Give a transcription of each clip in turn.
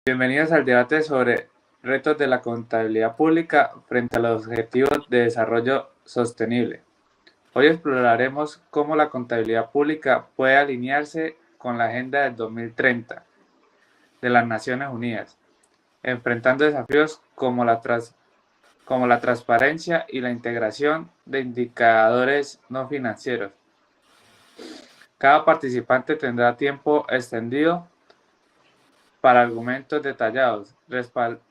Bienvenidos al debate sobre retos de la contabilidad pública frente a los objetivos de desarrollo sostenible. Hoy exploraremos cómo la contabilidad pública puede alinearse con la Agenda del 2030 de las Naciones Unidas, enfrentando desafíos como la transparencia y la integración de indicadores no financieros. Cada participante tendrá tiempo extendido para argumentos detallados,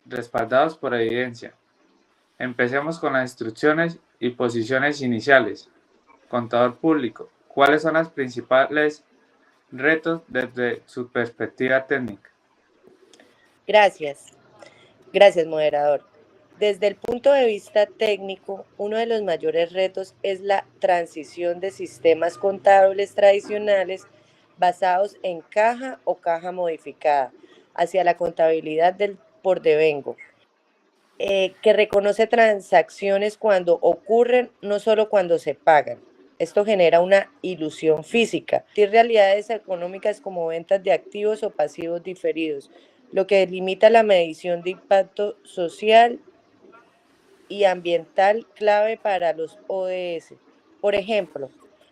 respaldados por evidencia. Empecemos con las instrucciones y posiciones iniciales. Contador público, ¿cuáles son los principales retos desde su perspectiva técnica? Gracias, moderador. Desde el punto de vista técnico, uno de los mayores retos es la transición de sistemas contables tradicionales basados en caja o caja modificada hacia la contabilidad del por devengo, que reconoce transacciones cuando ocurren, no solo cuando se pagan. Esto genera una ilusión física y realidades económicas como ventas de activos o pasivos diferidos, lo que limita la medición de impacto social y ambiental clave para los ODS. Por ejemplo,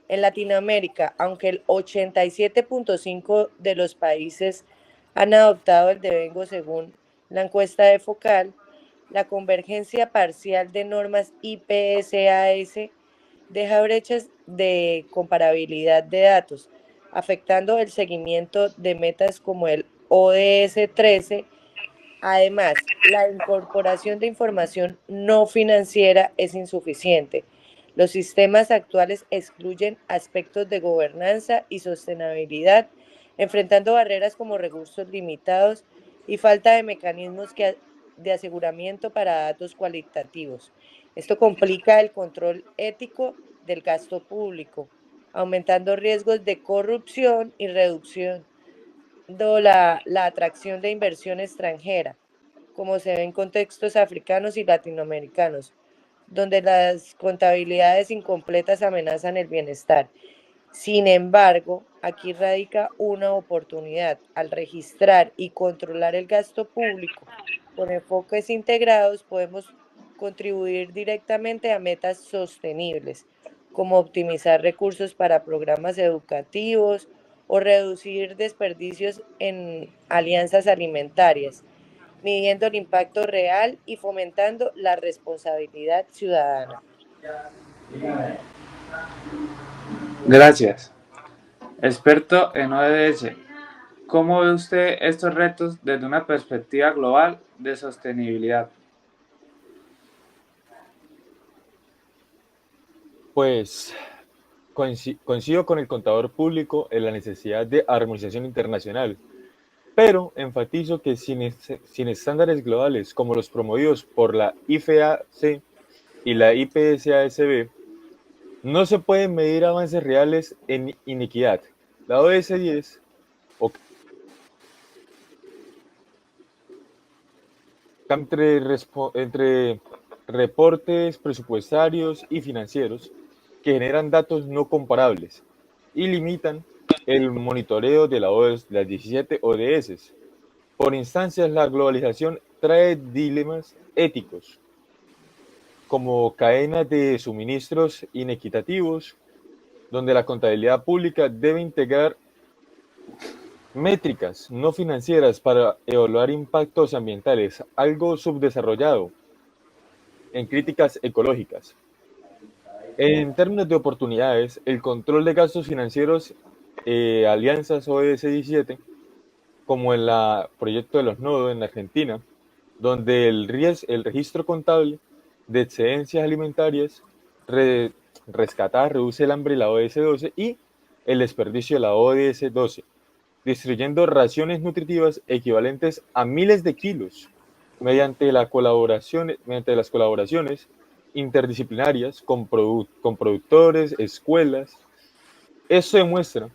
en Latinoamérica, aunque el 87.5% de los países han adoptado el devengo según la encuesta de Focal, la convergencia parcial de normas IPSAS deja brechas de comparabilidad de datos, afectando el seguimiento de metas como el ODS 13. Además, la incorporación de información no financiera es insuficiente. Los sistemas actuales excluyen aspectos de gobernanza y sostenibilidad, enfrentando barreras como recursos limitados y falta de mecanismos de aseguramiento para datos cualitativos. Esto complica el control ético del gasto público, aumentando riesgos de corrupción y reducción de la atracción de inversión extranjera, como se ve en contextos africanos y latinoamericanos, donde las contabilidades incompletas amenazan el bienestar. Sin embargo, aquí radica una oportunidad. Al registrar y controlar el gasto público con enfoques integrados, podemos contribuir directamente a metas sostenibles, como optimizar recursos para programas educativos o reducir desperdicios en alianzas alimentarias, midiendo el impacto real y fomentando la responsabilidad ciudadana. Gracias. Experto en ODS, ¿cómo ve usted estos retos desde una perspectiva global de sostenibilidad? Pues coincido con el contador público en la necesidad de armonización internacional, pero enfatizo que sin estándares globales como los promovidos por la IFAC y la IPSASB, no se pueden medir avances reales en inequidad. La ODS 10 o entre reportes presupuestarios y financieros que generan datos no comparables y limitan el monitoreo de las 17 ODS. Por instancias, la globalización trae dilemas éticos, como cadenas de suministros inequitativos, donde la contabilidad pública debe integrar métricas no financieras para evaluar impactos ambientales, algo subdesarrollado en críticas ecológicas. En términos de oportunidades, el control de gastos financieros, alianzas ODS 17, como en el proyecto de los nodos en Argentina, donde el registro contable de excedencias alimentarias rescatada reduce el hambre, la ODS 12, y el desperdicio de la ODS 12, distribuyendo raciones nutritivas equivalentes a miles de kilos mediante las colaboraciones interdisciplinarias con productores, escuelas. Eso demuestra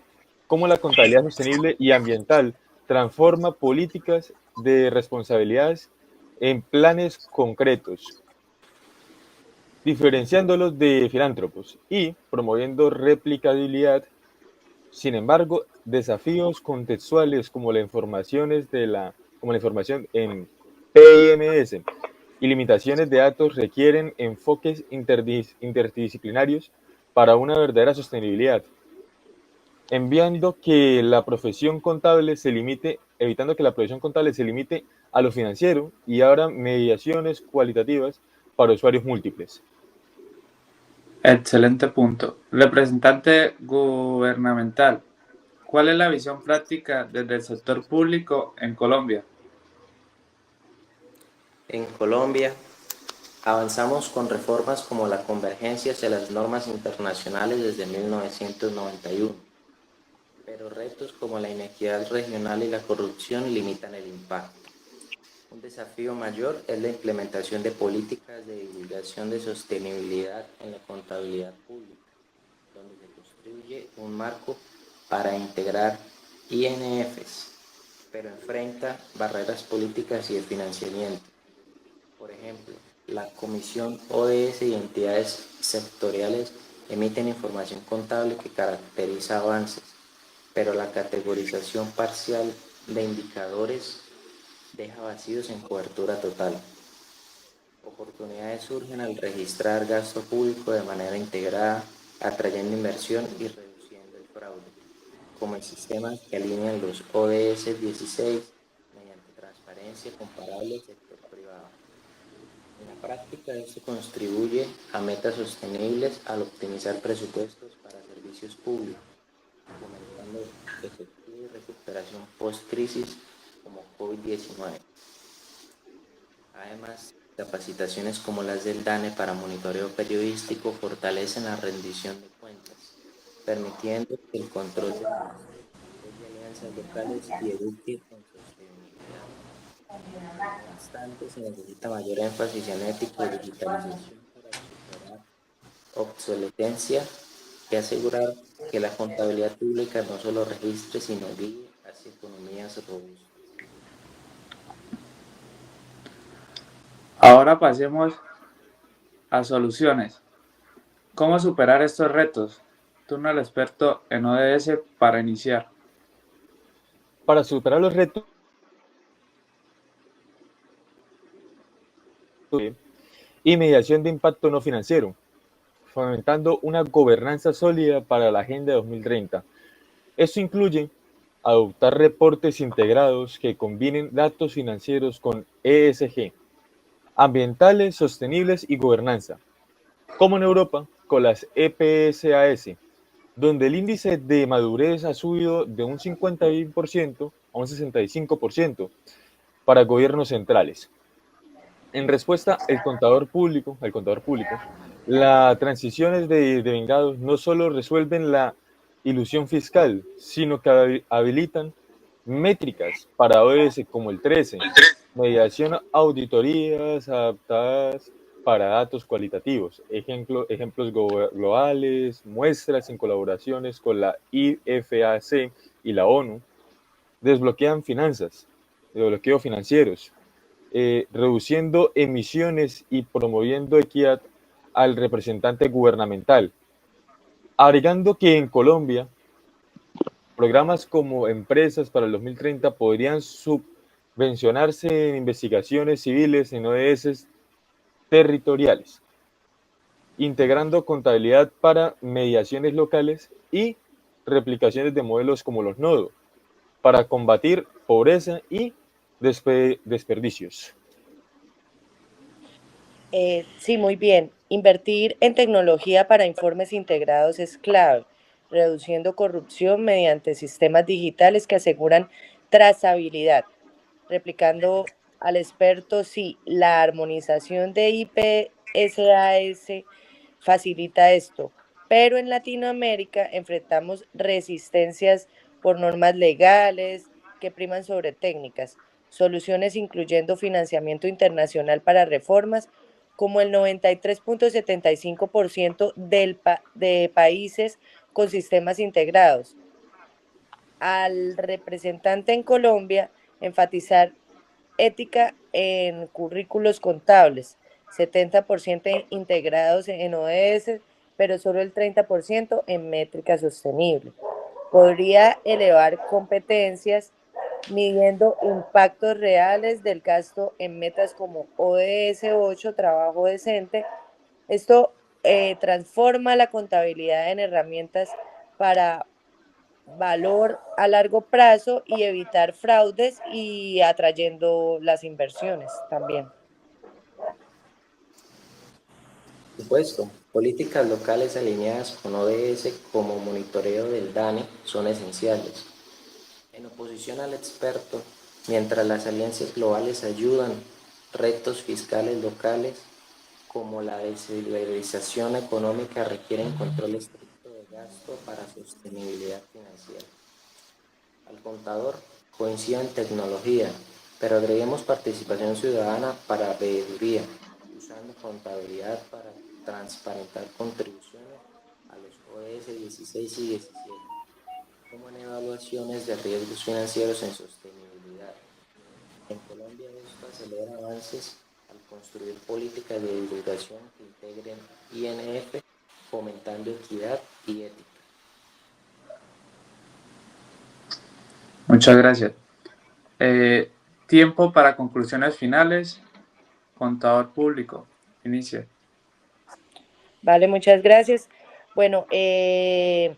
cómo la contabilidad sostenible y ambiental transforma políticas de responsabilidades en planes concretos, diferenciándolos de filántropos y promoviendo replicabilidad. Sin embargo, desafíos contextuales como las informaciones de la como la información en PIMS, y limitaciones de datos requieren enfoques interdisciplinarios para una verdadera sostenibilidad, evitando que la profesión contable se limite a lo financiero y abra mediaciones cualitativas para usuarios múltiples. Excelente punto. Representante gubernamental, ¿cuál es la visión práctica desde el sector público en Colombia? En Colombia, avanzamos con reformas como la convergencia hacia las normas internacionales desde 1991, pero retos como la inequidad regional y la corrupción limitan el impacto. Un desafío mayor es la implementación de políticas de divulgación de sostenibilidad en la contabilidad pública, donde se construye un marco para integrar INFs, pero enfrenta barreras políticas y de financiamiento. Por ejemplo, la Comisión ODS y entidades sectoriales emiten información contable que caracteriza avances, pero la categorización parcial de indicadores deja vacíos en cobertura total. Oportunidades surgen al registrar gasto público de manera integrada, atrayendo inversión y reduciendo el fraude, como el sistema que alinean los ODS 16 mediante transparencia comparable al sector privado. En la práctica, esto contribuye a metas sostenibles al optimizar presupuestos para servicios públicos, fomentando efectiva y recuperación post-crisis como COVID-19. Además, capacitaciones como las del DANE para monitoreo periodístico fortalecen la rendición de cuentas, permitiendo que el control de alianzas locales y eduque con sostenibilidad. No obstante, se necesita mayor énfasis en ética y digitalización para superar obsolescencia y asegurar que la contabilidad pública no solo registre, sino guíe hacia economías robustas. Ahora pasemos a soluciones. ¿Cómo superar estos retos? Turno al experto en ODS para iniciar. Para superar los retos y mediación de impacto no financiero, fomentando una gobernanza sólida para la Agenda 2030. Esto incluye adoptar reportes integrados que combinen datos financieros con ESG, ambientales, sostenibles y gobernanza, como en Europa con las EPSAS, donde el índice de madurez ha subido de un 50% a un 65% para gobiernos centrales. En respuesta, al contador público, las transiciones de vengados no solo resuelven la ilusión fiscal, sino que habilitan métricas para ODS como el 13, mediación auditorías adaptadas para datos cualitativos, ejemplos globales, muestras en colaboraciones con la IFAC y la ONU, desbloquean finanzas, desbloqueo financieros, reduciendo emisiones y promoviendo equidad al representante gubernamental, agregando que en Colombia programas como Empresas para el 2030 podrían subvencionarse en investigaciones civiles en ODS territoriales, integrando contabilidad para mediaciones locales y replicaciones de modelos como los nodos, para combatir pobreza y desperdicios. Sí, muy bien. Invertir en tecnología para informes integrados es clave, reduciendo corrupción mediante sistemas digitales que aseguran trazabilidad. Replicando al experto, sí, la armonización de IPSAS facilita esto, pero en Latinoamérica enfrentamos resistencias por normas legales que priman sobre técnicas, soluciones incluyendo financiamiento internacional para reformas, como el 93.75% de países con sistemas integrados. Al representante en Colombia, enfatizar ética en currículos contables, 70% integrados en ODS, pero solo el 30% en métrica sostenible. Podría elevar competencias midiendo impactos reales del gasto en metas como ODS 8, trabajo decente. Esto transforma la contabilidad en herramientas para valor a largo plazo y evitar fraudes y atrayendo las inversiones también. Por supuesto, políticas locales alineadas con ODS como monitoreo del DANE son esenciales. En oposición al experto, mientras las alianzas globales ayudan, retos fiscales locales como la descentralización económica requieren control estricto de gasto para sostenibilidad financiera. Al contador coincido en tecnología, pero agreguemos participación ciudadana para veeduría, usando contabilidad para transparentar contribuciones a los ODS 16 y 17, como en evaluaciones de riesgos financieros en sostenibilidad. En Colombia esto acelera avances al construir políticas de divulgación que integren INF, fomentando equidad y ética. Muchas gracias. Tiempo para conclusiones finales. Contador público, inicie. Vale, muchas gracias. Bueno, en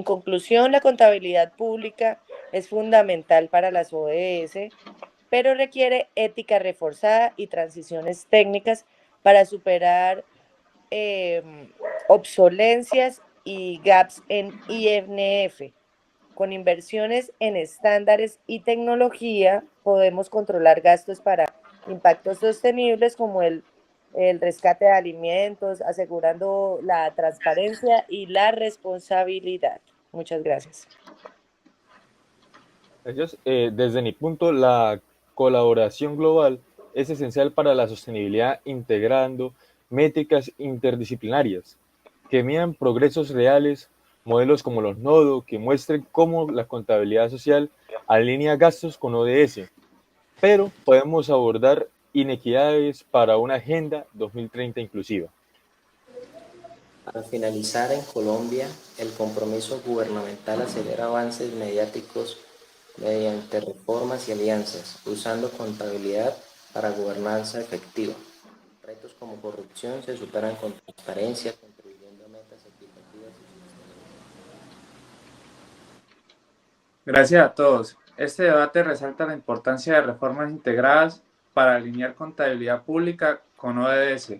conclusión, la contabilidad pública es fundamental para las ODS, pero requiere ética reforzada y transiciones técnicas para superar eh, obsolencias y gaps en INF. Con inversiones en estándares y tecnología podemos controlar gastos para impactos sostenibles como el rescate de alimentos, asegurando la transparencia y la responsabilidad. Muchas gracias. Desde mi punto, la colaboración global es esencial para la sostenibilidad integrando métricas interdisciplinarias que midan progresos reales, modelos como los Nodo que muestren cómo la contabilidad social alinea gastos con ODS, pero podemos abordar inequidades para una Agenda 2030 inclusiva. Para finalizar, en Colombia, el compromiso gubernamental acelera avances mediáticos mediante reformas y alianzas, usando contabilidad para gobernanza efectiva. Retos como corrupción se superan con transparencia, contribuyendo a metas equitativas y sostenibles. Gracias a todos. Este debate resalta la importancia de reformas integradas para alinear contabilidad pública con ODS.